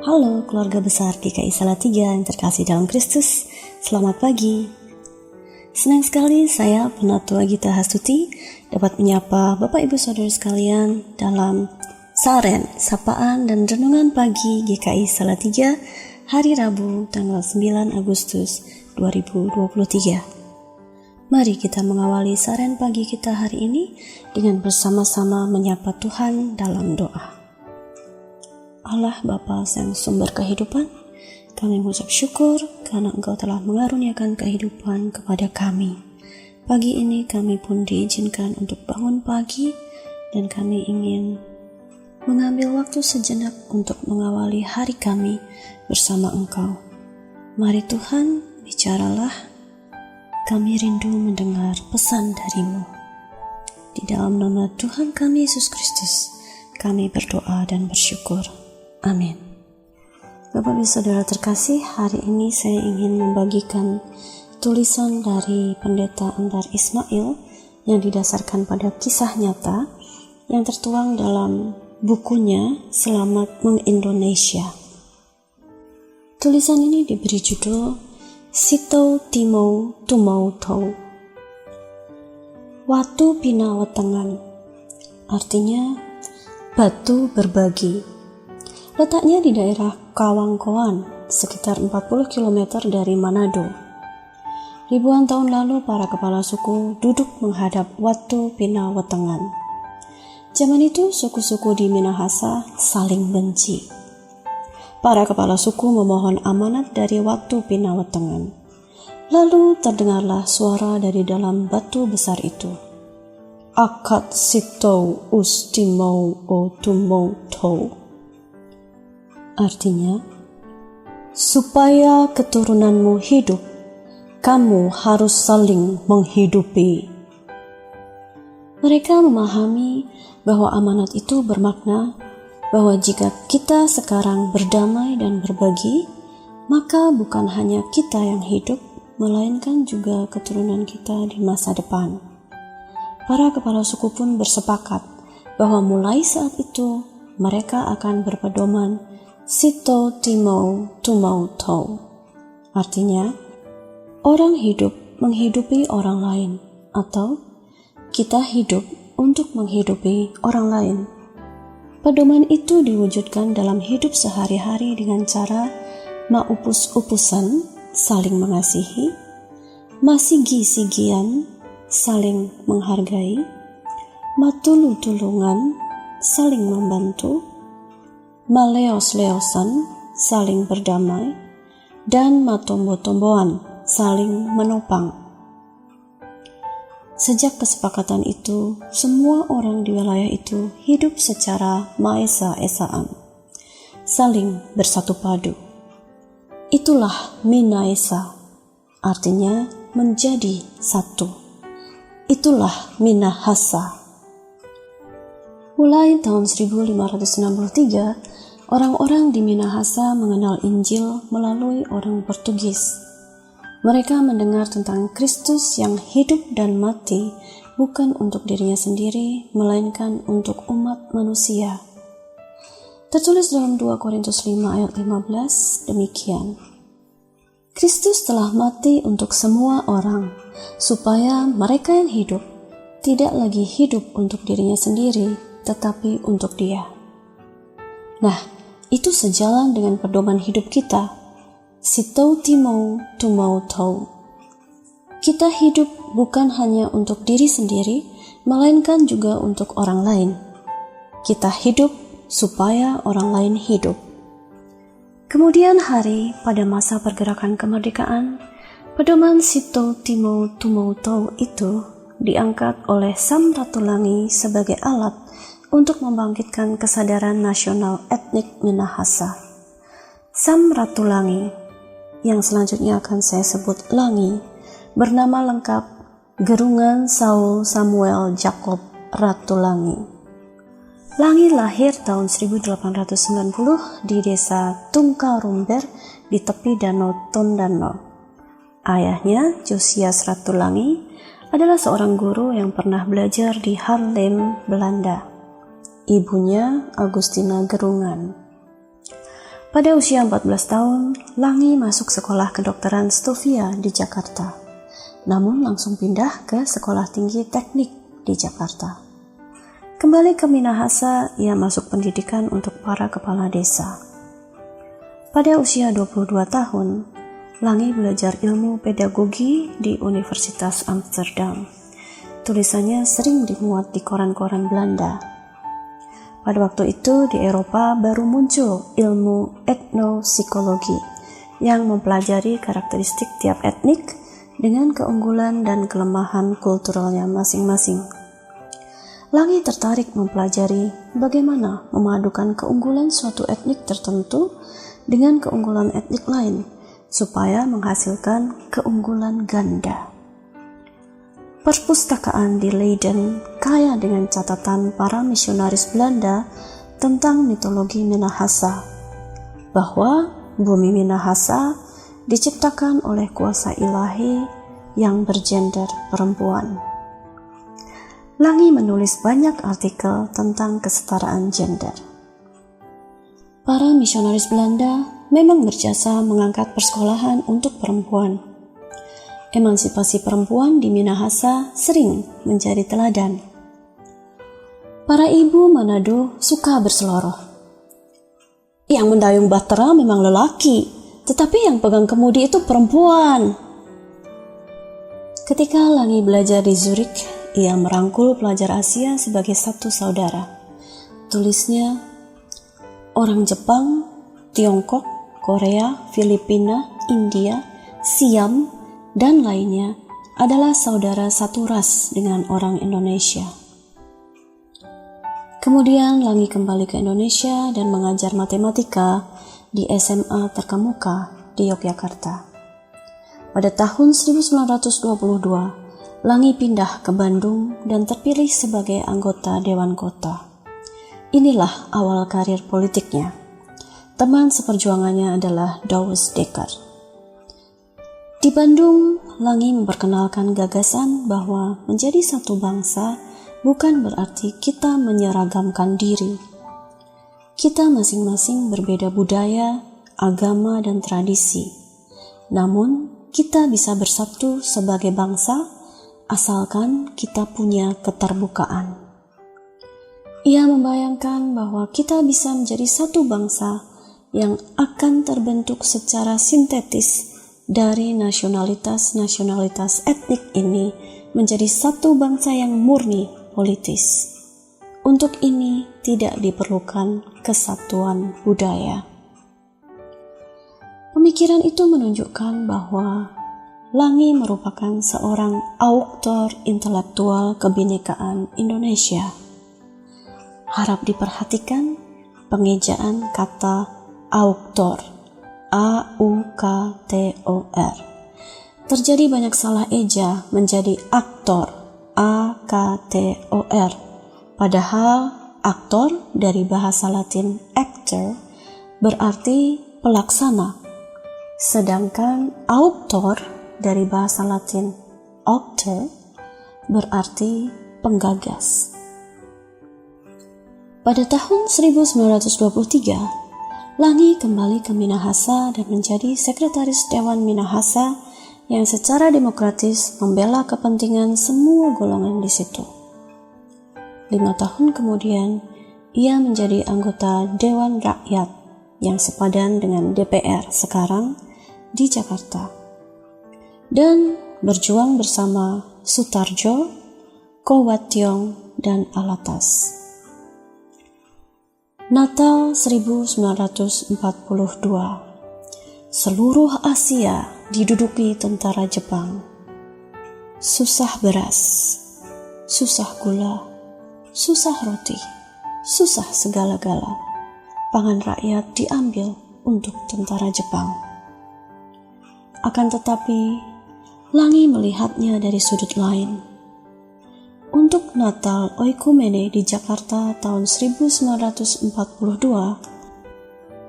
Halo keluarga besar GKI Salatiga yang terkasih dalam Kristus, selamat pagi. Senang sekali saya Penatua Gita Hastuti dapat menyapa Bapak Ibu Saudara sekalian dalam Saren, Sapaan dan Renungan Pagi GKI Salatiga hari Rabu tanggal 9 Agustus 2023. Mari kita mengawali Saren pagi kita hari ini dengan bersama-sama menyapa Tuhan dalam doa. Allah Bapa yang sumber kehidupan, kami mengucap syukur karena Engkau telah mengaruniakan kehidupan kepada kami. Pagi ini kami pun diizinkan untuk bangun pagi dan kami ingin mengambil waktu sejenak untuk mengawali hari kami bersama Engkau. Mari Tuhan, bicaralah, kami rindu mendengar pesan dari-Mu. Di dalam nama Tuhan kami Yesus Kristus, kami berdoa dan bersyukur. Amin. Bapak Ibu Saudara terkasih, hari ini saya ingin membagikan tulisan dari Pendeta Endar Ismail yang didasarkan pada kisah nyata yang tertuang dalam bukunya Selamat Meng-Indonesia. Tulisan ini diberi judul Sito Timau Tumau Tau. Watu Pina Wetengan, artinya batu berbagi. Letaknya di daerah Kawangkoan, sekitar 40 km dari Manado. Ribuan tahun lalu para kepala suku duduk menghadap Watu Pina Wetengan. Zaman itu suku-suku di Minahasa saling benci. Para kepala suku memohon amanat dari Watu Pina Wetengan. Lalu terdengarlah suara dari dalam batu besar itu. Akat sitou ustimau o tumau tou. Artinya, supaya keturunanmu hidup, kamu harus saling menghidupi. Mereka memahami bahwa amanat itu bermakna bahwa jika kita sekarang berdamai dan berbagi, maka bukan hanya kita yang hidup, melainkan juga keturunan kita di masa depan. Para kepala suku pun bersepakat bahwa mulai saat itu mereka akan berpedoman Sito Timau Tumau Tau. Artinya, orang hidup menghidupi orang lain, atau kita hidup untuk menghidupi orang lain. Pedoman itu diwujudkan dalam hidup sehari-hari dengan cara maupus-upusan, saling mengasihi, masigi-sigian, saling menghargai, matulu-tulungan, saling membantu, maleos-leosan, saling berdamai, dan matombo-tomboan, saling menopang. Sejak kesepakatan itu, semua orang di wilayah itu hidup secara maesa-esaan, saling bersatu padu. Itulah Minaesa, artinya menjadi satu. Itulah Minahasa. Mulai tahun 1563, orang-orang di Minahasa mengenal Injil melalui orang Portugis. Mereka mendengar tentang Kristus yang hidup dan mati bukan untuk dirinya sendiri, melainkan untuk umat manusia. Tertulis dalam 2 Korintus 5 ayat 15 demikian. Kristus telah mati untuk semua orang, supaya mereka yang hidup tidak lagi hidup untuk dirinya sendiri, tetapi untuk Dia. Nah, itu sejalan dengan pedoman hidup kita. Sito Timau Tumau Tau. Kita hidup bukan hanya untuk diri sendiri, melainkan juga untuk orang lain. Kita hidup supaya orang lain hidup. Kemudian hari pada masa pergerakan kemerdekaan, pedoman Sito Timau Tumau Tau itu diangkat oleh Sam Ratulangi sebagai alat untuk membangkitkan kesadaran nasional etnik Minahasa. Sam Ratulangi, yang selanjutnya akan saya sebut Langi, bernama lengkap Gerungan Saul Samuel Jacob Ratulangi. Langi lahir tahun 1890 di desa Tungkarumber di tepi Danau Tondano. Ayahnya, Josias Ratulangi, adalah seorang guru yang pernah belajar di Haarlem, Belanda. Ibunya, Agustina Gerungan. Pada usia 14 tahun, Langi masuk sekolah kedokteran Stovia di Jakarta, namun langsung pindah ke Sekolah Tinggi Teknik di Jakarta. Kembali ke Minahasa, ia masuk pendidikan untuk para kepala desa. Pada usia 22 tahun, Langi belajar ilmu pedagogi di Universitas Amsterdam. Tulisannya sering dimuat di koran-koran Belanda. Pada waktu itu di Eropa baru muncul ilmu etnopsikologi yang mempelajari karakteristik tiap etnik dengan keunggulan dan kelemahan kulturalnya masing-masing. Langi tertarik mempelajari bagaimana memadukan keunggulan suatu etnik tertentu dengan keunggulan etnik lain supaya menghasilkan keunggulan ganda. Perpustakaan di Leiden kaya dengan catatan para misionaris Belanda tentang mitologi Minahasa, bahwa bumi Minahasa diciptakan oleh kuasa ilahi yang bergender perempuan. Langi menulis banyak artikel tentang kesetaraan gender. Para misionaris Belanda memang berjasa mengangkat persekolahan untuk perempuan. Emansipasi perempuan di Minahasa sering menjadi teladan. Para ibu Manado suka berseloroh. Yang mendayung bahtera memang lelaki, tetapi yang pegang kemudi itu perempuan. Ketika Langi belajar di Zurich, ia merangkul pelajar Asia sebagai satu saudara. Tulisnya, orang Jepang, Tiongkok, Korea, Filipina, India, Siam, dan lainnya adalah saudara satu ras dengan orang Indonesia. Kemudian Langi kembali ke Indonesia dan mengajar matematika di SMA terkemuka di Yogyakarta. Pada tahun 1922, Langi pindah ke Bandung dan terpilih sebagai anggota Dewan Kota. Inilah awal karir politiknya. Teman seperjuangannya adalah Douwes Dekker. Di Bandung, Langi memperkenalkan gagasan bahwa menjadi satu bangsa bukan berarti kita menyeragamkan diri. Kita masing-masing berbeda budaya, agama, dan tradisi. Namun, kita bisa bersatu sebagai bangsa asalkan kita punya keterbukaan. Ia membayangkan bahwa kita bisa menjadi satu bangsa yang akan terbentuk secara sintetis dari nasionalitas-nasionalitas etnik ini menjadi satu bangsa yang murni politis. Untuk ini tidak diperlukan kesatuan budaya. Pemikiran itu menunjukkan bahwa Langi merupakan seorang auktor intelektual kebinekaan Indonesia. Harap diperhatikan pengejaan kata auktor. A-U-K-T-O-R. Terjadi banyak salah eja menjadi aktor, A-K-T-O-R. Padahal aktor dari bahasa Latin actor berarti pelaksana, sedangkan auktor dari bahasa Latin auctor berarti penggagas. Pada tahun 1923, Langi kembali ke Minahasa dan menjadi sekretaris Dewan Minahasa yang secara demokratis membela kepentingan semua golongan di situ. 5 tahun kemudian, ia menjadi anggota Dewan Rakyat yang sepadan dengan DPR sekarang di Jakarta dan berjuang bersama Sutarjo, Kowatyong, dan Alatas. Natal 1942. Seluruh Asia diduduki tentara Jepang. Susah beras, susah gula, susah roti, susah segala-gala. Pangan rakyat diambil untuk tentara Jepang. Akan tetapi, Langi melihatnya dari sudut lain. Untuk Natal Oikumene di Jakarta tahun 1942,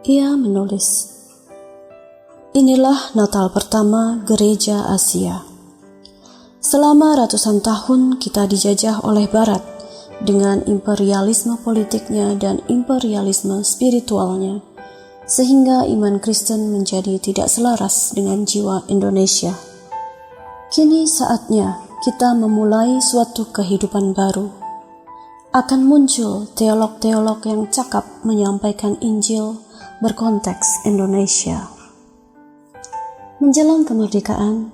ia menulis, "Inilah Natal pertama Gereja Asia. Selama ratusan tahun kita dijajah oleh Barat dengan imperialisme politiknya dan imperialisme spiritualnya, sehingga iman Kristen menjadi tidak selaras dengan jiwa Indonesia. Kini saatnya kita memulai suatu kehidupan baru. Akan muncul teolog-teolog yang cakap menyampaikan Injil berkonteks Indonesia. Menjelang kemerdekaan,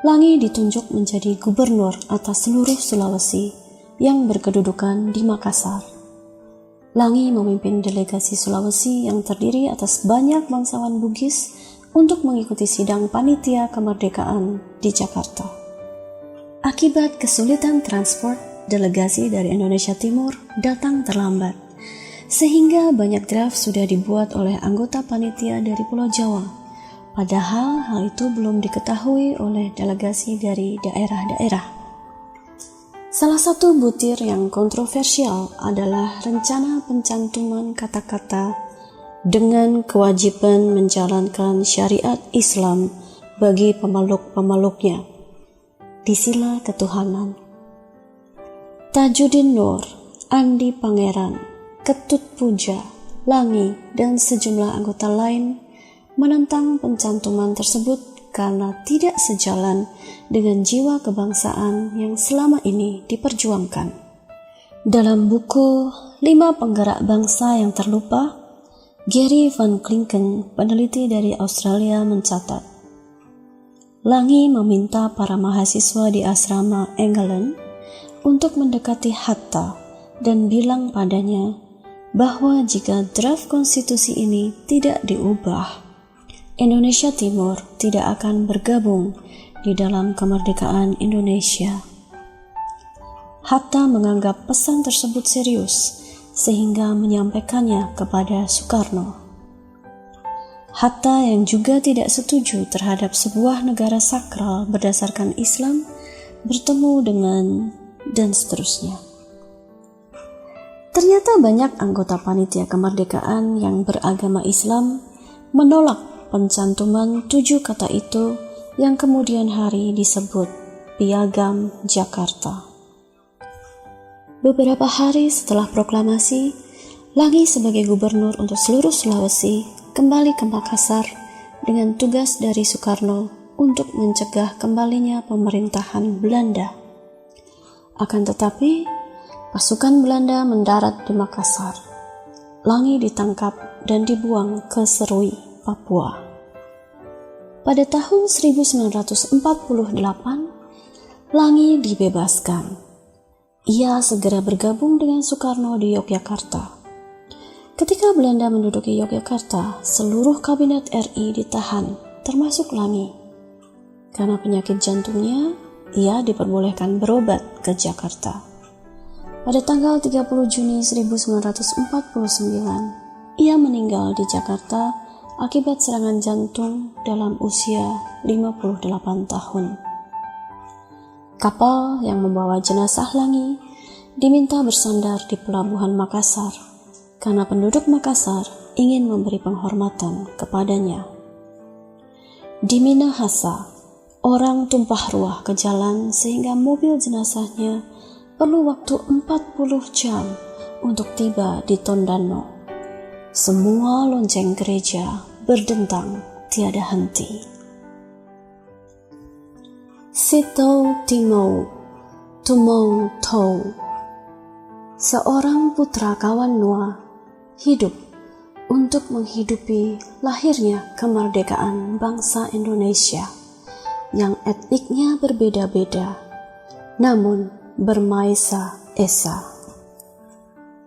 Langi ditunjuk menjadi gubernur atas seluruh Sulawesi yang berkedudukan di Makassar. Langi memimpin delegasi Sulawesi yang terdiri atas banyak bangsawan Bugis untuk mengikuti sidang panitia kemerdekaan di Jakarta. Akibat kesulitan transport, delegasi dari Indonesia Timur datang terlambat, sehingga banyak draft sudah dibuat oleh anggota panitia dari Pulau Jawa. Padahal hal itu belum diketahui oleh delegasi dari daerah-daerah. Salah satu butir yang kontroversial adalah rencana pencantuman kata-kata dengan kewajiban menjalankan syariat Islam bagi pemeluk-pemeluknya di sila ketuhanan. Tajuddin Nur, Andi Pangeran, Ketut Puja, Langi, dan sejumlah anggota lain menentang pencantuman tersebut karena tidak sejalan dengan jiwa kebangsaan yang selama ini diperjuangkan. Dalam buku 5 Penggerak Bangsa yang Terlupa, Gary Van Klinken, peneliti dari Australia, mencatat, Langi meminta para mahasiswa di asrama England untuk mendekati Hatta dan bilang padanya bahwa jika draft konstitusi ini tidak diubah, Indonesia Timur tidak akan bergabung di dalam kemerdekaan Indonesia. Hatta menganggap pesan tersebut serius sehingga menyampaikannya kepada Soekarno. Hatta yang juga tidak setuju terhadap sebuah negara sakral berdasarkan Islam bertemu dengan dan seterusnya. Ternyata banyak anggota panitia kemerdekaan yang beragama Islam menolak pencantuman 7 kata itu yang kemudian hari disebut Piagam Jakarta. Beberapa hari setelah proklamasi, Langi sebagai gubernur untuk seluruh Sulawesi kembali ke Makassar dengan tugas dari Soekarno untuk mencegah kembalinya pemerintahan Belanda. Akan tetapi, pasukan Belanda mendarat di Makassar. Langi ditangkap dan dibuang ke Serui, Papua. Pada tahun 1948, Langi dibebaskan. Ia segera bergabung dengan Soekarno di Yogyakarta. Ketika Belanda menduduki Yogyakarta, seluruh kabinet RI ditahan, termasuk Langi. Karena penyakit jantungnya, ia diperbolehkan berobat ke Jakarta. Pada tanggal 30 Juni 1949, ia meninggal di Jakarta akibat serangan jantung dalam usia 58 tahun. Kapal yang membawa jenazah Langi diminta bersandar di pelabuhan Makassar karena penduduk Makassar ingin memberi penghormatan kepadanya. Di Minahasa, orang tumpah ruah ke jalan sehingga mobil jenazahnya perlu waktu 40 jam untuk tiba di Tondano. Semua lonceng gereja berdentang tiada henti. Sitou Timou, Tumou Tou. Seorang putra kawan Noa hidup untuk menghidupi lahirnya kemerdekaan bangsa Indonesia yang etniknya berbeda-beda, namun bermaisa esa.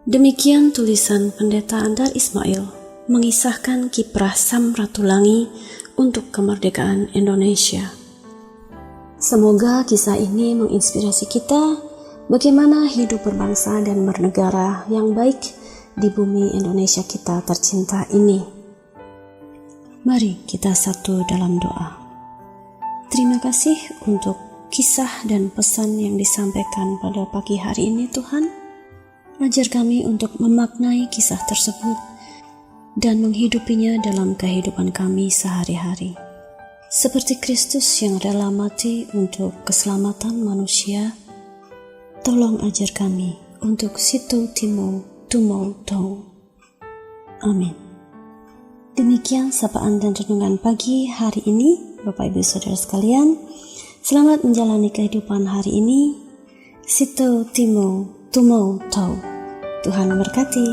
Demikian tulisan Pendeta Andar Ismail mengisahkan kiprah Samratulangi untuk kemerdekaan Indonesia. Semoga kisah ini menginspirasi kita bagaimana hidup berbangsa dan bernegara yang baik di bumi Indonesia kita tercinta ini. Mari kita satu dalam doa. Terima kasih untuk kisah dan pesan yang disampaikan pada pagi hari ini, Tuhan. Ajar kami untuk memaknai kisah tersebut dan menghidupinya dalam kehidupan kami sehari-hari. Seperti Kristus yang rela mati untuk keselamatan manusia, tolong ajar kami untuk Sitou Timou, Tumou Tou. Amin. Demikian sapaan dan renungan pagi hari ini, Bapak Ibu Saudara sekalian. Selamat menjalani kehidupan hari ini. Sito Timo Tumau Tau. Tuhan memberkati.